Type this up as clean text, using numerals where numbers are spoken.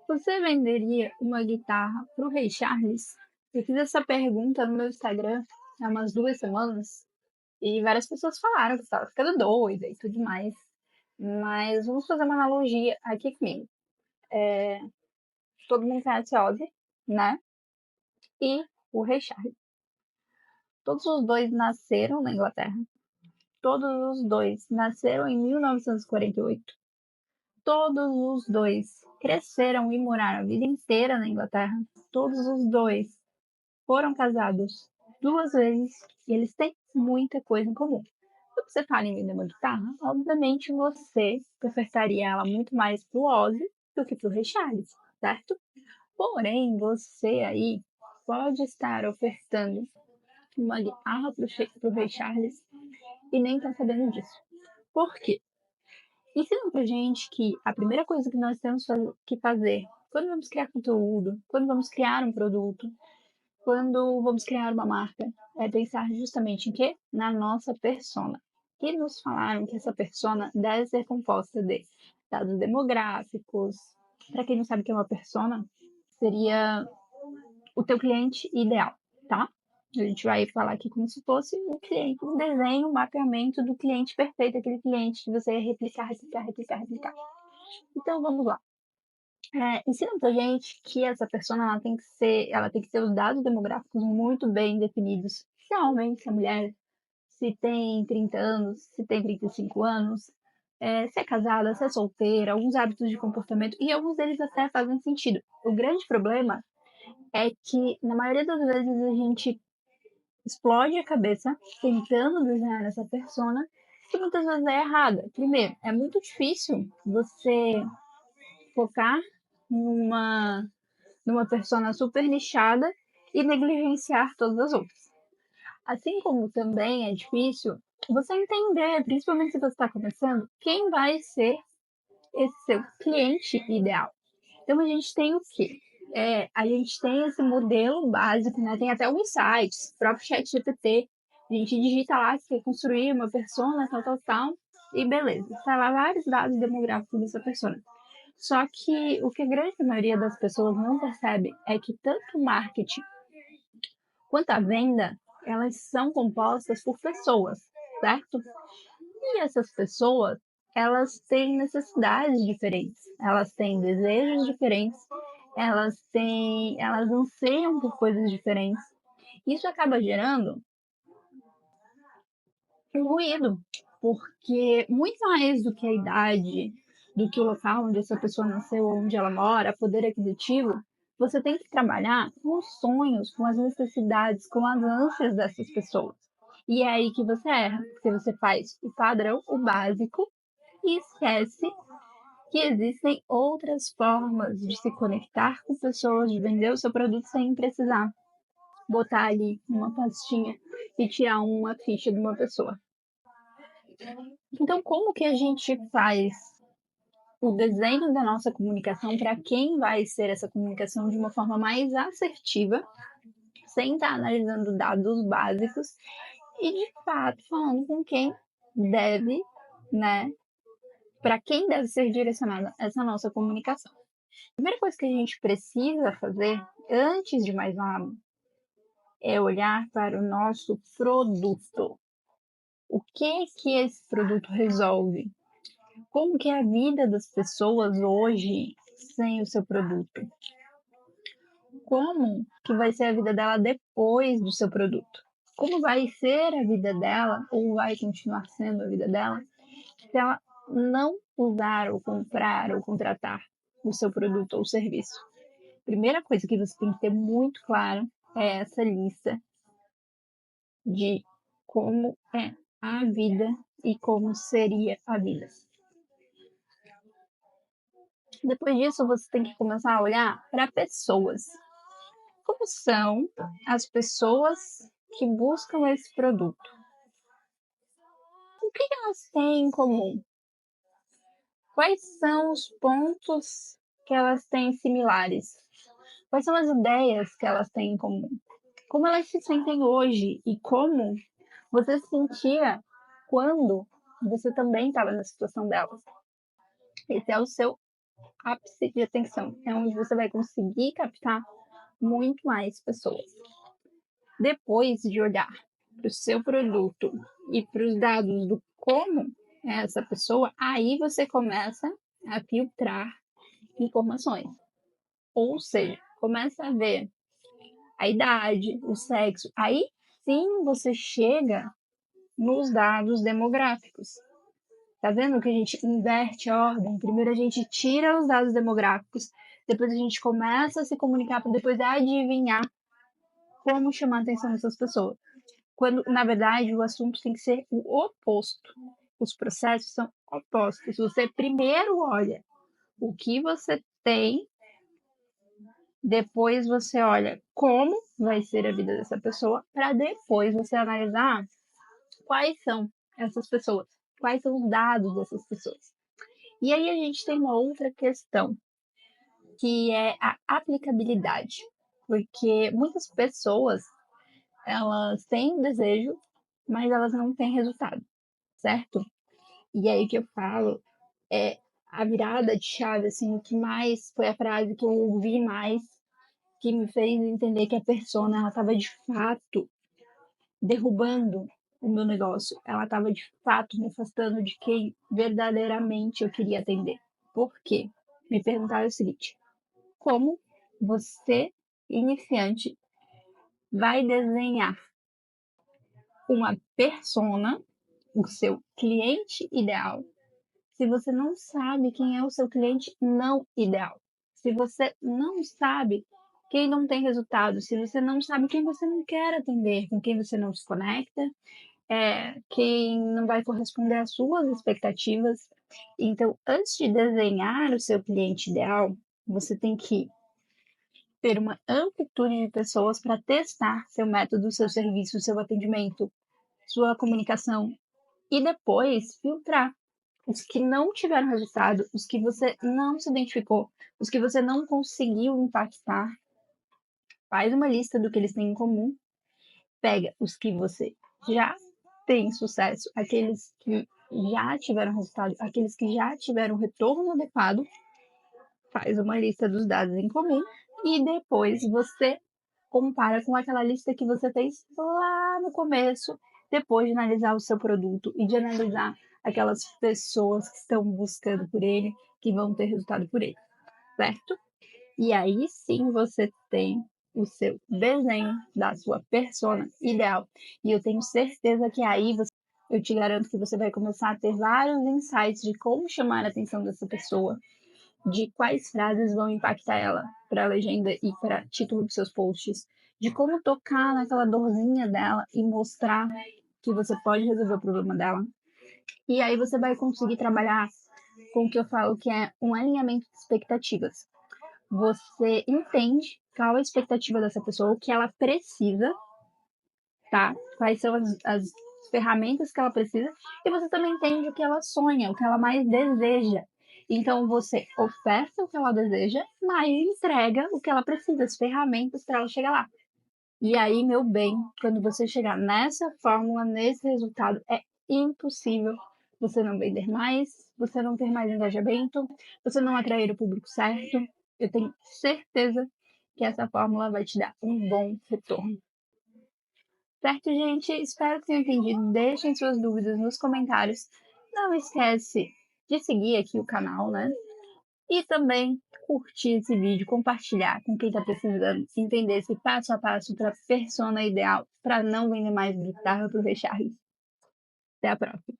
Você venderia uma guitarra para o Rei Charles? Eu fiz essa pergunta no meu Instagram há umas 2 semanas e várias pessoas falaram que estava ficando doida e tudo mais. Mas vamos fazer uma analogia aqui comigo. Todo mundo conhece Ozzy, né? E o Rei Charles. Todos os dois nasceram na Inglaterra. Todos os dois nasceram em 1948. Todos os dois cresceram e moraram a vida inteira na Inglaterra. Todos os dois foram casados 2 vezes e eles têm muita coisa em comum. Quando você fala em vender uma guitarra, obviamente você ofertaria ela muito mais pro Ozzy do que pro Ray Charles, certo? Porém, você aí pode estar ofertando uma guitarra pro Ray Charles e nem tá sabendo disso. Por quê? Ensinam pra gente que a primeira coisa que nós temos que fazer quando vamos criar conteúdo, quando vamos criar um produto, quando vamos criar uma marca, é pensar justamente em quê? Na nossa persona. E nos falaram que essa persona deve ser composta de dados demográficos. Para quem não sabe o que é uma persona, seria o teu cliente ideal, tá? A gente vai falar aqui como se fosse um cliente, um desenho, um mapeamento do cliente perfeito, aquele cliente que você ia replicar. Então vamos lá. Ensina pra gente que essa persona ela tem que ter os dados demográficos muito bem definidos. Se é homem, se é mulher, se tem 30 anos, se tem 35 anos, se é casada, se é solteira, alguns hábitos de comportamento, e alguns deles até fazem sentido. O grande problema é que, na maioria das vezes, a gente explode a cabeça tentando desenhar essa persona, que muitas vezes é errada. Primeiro, é muito difícil você focar numa, numa persona super nichada e negligenciar todas as outras. Assim como também é difícil você entender, principalmente se você está começando, quem vai ser esse seu cliente ideal. Então a gente tem o quê? A gente tem esse modelo básico, né? Tem até alguns sites, próprio ChatGPT. A gente digita lá que quer construir uma persona, tal, e beleza. Está lá vários dados demográficos dessa persona. Só que o que a grande maioria das pessoas não percebe é que tanto o marketing quanto a venda, elas são compostas por pessoas, certo? E essas pessoas, elas têm necessidades diferentes, elas têm desejos diferentes, elas anseiam por coisas diferentes. Isso acaba gerando um ruído, porque muito mais do que a idade, do que o local onde essa pessoa nasceu, onde ela mora, poder aquisitivo, você tem que trabalhar com os sonhos, com as necessidades, com as ânsias dessas pessoas. E é aí que você erra, porque você faz o padrão, o básico, e esquece que existem outras formas de se conectar com pessoas, de vender o seu produto sem precisar botar ali uma pastinha e tirar uma ficha de uma pessoa. Então, como que a gente faz o desenho da nossa comunicação para quem vai ser essa comunicação de uma forma mais assertiva, sem estar analisando dados básicos e, de fato, falando com quem deve, né, para quem deve ser direcionada essa nossa comunicação. A primeira coisa que a gente precisa fazer, antes de mais nada, é olhar para o nosso produto. O que esse produto resolve? Como que é a vida das pessoas hoje sem o seu produto? Como que vai ser a vida dela depois do seu produto? Como vai ser a vida dela, ou vai continuar sendo a vida dela, se ela não usar ou comprar ou contratar o seu produto ou serviço? Primeira coisa que você tem que ter muito claro é essa lista de como é a vida e como seria a vida. Depois disso, você tem que começar a olhar para pessoas. Como são as pessoas que buscam esse produto? O que elas têm em comum? Quais são os pontos que elas têm similares? Quais são as ideias que elas têm em comum? Como elas se sentem hoje e como você se sentia quando você também estava na situação delas? Esse é o seu ápice de atenção, é onde você vai conseguir captar muito mais pessoas. Depois de olhar para o seu produto e para os dados do como é essa pessoa, aí você começa a filtrar informações. Ou seja, começa a ver a idade, o sexo. Aí sim você chega nos dados demográficos. Tá vendo que a gente inverte a ordem? Primeiro a gente tira os dados demográficos, depois a gente começa a se comunicar para depois adivinhar como chamar a atenção dessas pessoas. Quando, na verdade, o assunto tem que ser o oposto. Os processos são opostos. Você primeiro olha o que você tem, depois você olha como vai ser a vida dessa pessoa, para depois você analisar quais são essas pessoas, quais são os dados dessas pessoas. E aí a gente tem uma outra questão, que é a aplicabilidade, porque muitas pessoas elas têm desejo, mas elas não têm resultado, certo? E aí que eu falo é a virada de chave, assim, o que mais foi a frase que eu ouvi mais, que me fez entender que a persona ela estava de fato derrubando o meu negócio, ela estava de fato me afastando de quem verdadeiramente eu queria atender. Por quê? Me perguntaram o seguinte: como você, iniciante, vai desenhar uma persona, o seu cliente ideal, se você não sabe quem é o seu cliente não ideal? Se você não sabe quem não tem resultado, se você não sabe quem você não quer atender, com quem você não se conecta, quem não vai corresponder às suas expectativas. Então, antes de desenhar o seu cliente ideal, você tem que ter uma amplitude de pessoas para testar seu método, seu serviço, seu atendimento, sua comunicação e depois filtrar os que não tiveram resultado, os que você não se identificou, os que você não conseguiu impactar. Faz uma lista do que eles têm em comum, pega os que você já tem sucesso, aqueles que já tiveram resultado, aqueles que já tiveram retorno adequado, faz uma lista dos dados em comum e depois você compara com aquela lista que você fez lá no começo, depois de analisar o seu produto e de analisar aquelas pessoas que estão buscando por ele, que vão ter resultado por ele, certo? E aí sim você tem o seu desenho da sua persona ideal. E eu tenho certeza que aí eu te garanto que você vai começar a ter vários insights de como chamar a atenção dessa pessoa, de quais frases vão impactar ela para a legenda e para título dos seus posts, de como tocar naquela dorzinha dela e mostrar que você pode resolver o problema dela. E aí você vai conseguir trabalhar com o que eu falo que é um alinhamento de expectativas. Você entende qual é a expectativa dessa pessoa, o que ela precisa, tá? Quais são as ferramentas que ela precisa, e você também entende o que ela sonha, o que ela mais deseja. Então você oferta o que ela deseja, mas entrega o que ela precisa, as ferramentas para ela chegar lá. E aí, meu bem, quando você chegar nessa fórmula, nesse resultado, é impossível você não vender mais, você não ter mais engajamento, você não atrair o público certo. Eu tenho certeza que essa fórmula vai te dar um bom retorno. Certo, gente? Espero que tenham entendido. Deixem suas dúvidas nos comentários. Não esquece de seguir aqui o canal, né? E também curtir esse vídeo, compartilhar com quem está precisando entender esse passo a passo para a persona ideal, para não vender mais guitarra para o Richard. Até a próxima.